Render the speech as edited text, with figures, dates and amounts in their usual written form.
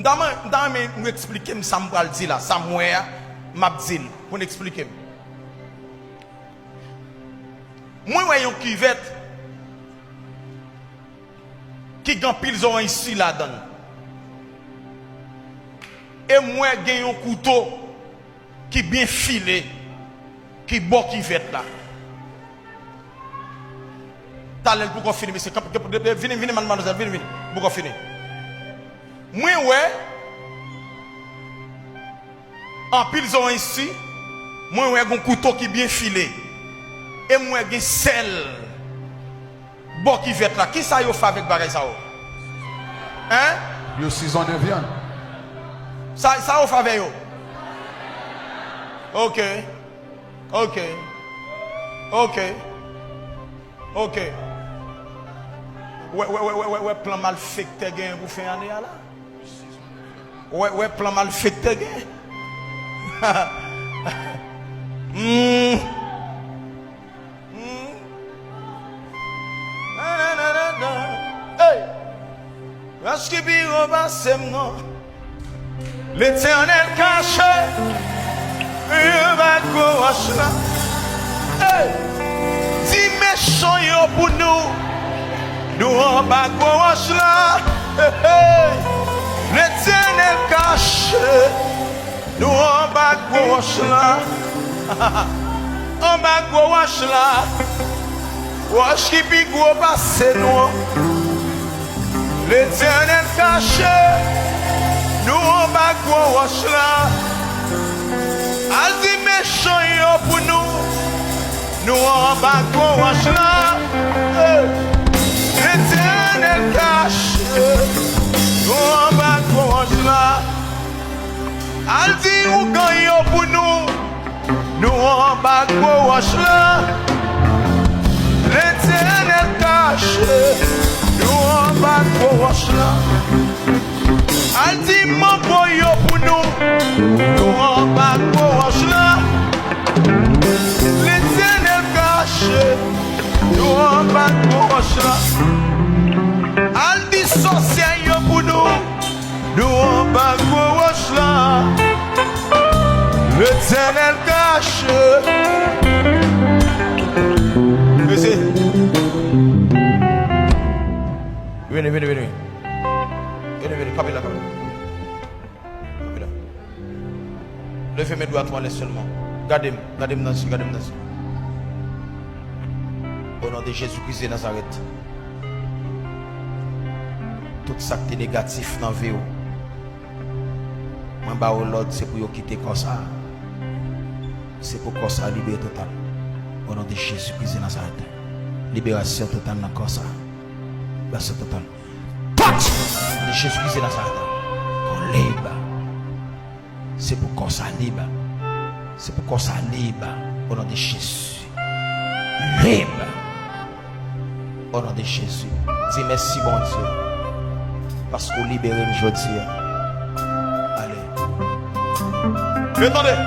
Je vais expliquer ce que je dis là. Ça m'a dit pour expliquer. Moi, je une cuvette qui gagne pile ont ici là-dedans. Et moi, j'ai un couteau qui bien filé, qui bon cuvette là. T'as l'air pour qu'on finisse, monsieur. Venez, mademoiselle, venez, pour qu'on finisse. Moi, ouais, en pile ont ici, moi, ouais, j'ai un couteau qui bien filé. Et moi, j'ai sel. Bon qui va être là. Qui ça y fait avec bagay ça? Hein? Yo saisonne viande. Ça y fait avec yo. Ok. Ok. Ok. Ok. Ouais, plan mal fait que t'es gagné pour faire année là. Ouais, plan mal fait que t'es gagné. L'Éternel caché, il va gauche là. Dis méchant yo pour nous on va gauche là. L'Éternel caché, nous on va gauche là. On va gauche là. Wash qui pique au passé nous. L'Éternel caché, nous on va gauche là. Al dit méchant yo pour nous on va gauche là. L'Éternel caché, nous on va gauche là. Al dit ou gagne pour nous on va gauche là. L'Éternel caché, nous on va gauche là. Al dit mon boyo pour nous on va gauche là. L'Éternel caché, nous on va gauche là. Al dit sorcier yo pour nous on va gauche là. L'Éternel caché. Venez. Capez là. Levez mes doigts à toi, laisse seulement. Gardez-moi dans ce. Au nom de Jésus-Christ de Nazareth. Tout ça qui est négatif dans la vie, l'ordre, c'est pour quitter comme ça. C'est pour qu'on soit libéré total. Au nom de Jésus-Christ de Nazareth. Libération totale dans le corps. Libération totale. Touch! De Jésus-Christ de Nazareth. On libre. C'est pour qu'on soit libre. C'est pour qu'on soit libre. Au nom de Jésus. Libre. Au nom de Jésus. Dis merci, bon Dieu. Parce qu'on libère aujourd'hui. Allez. Attendez.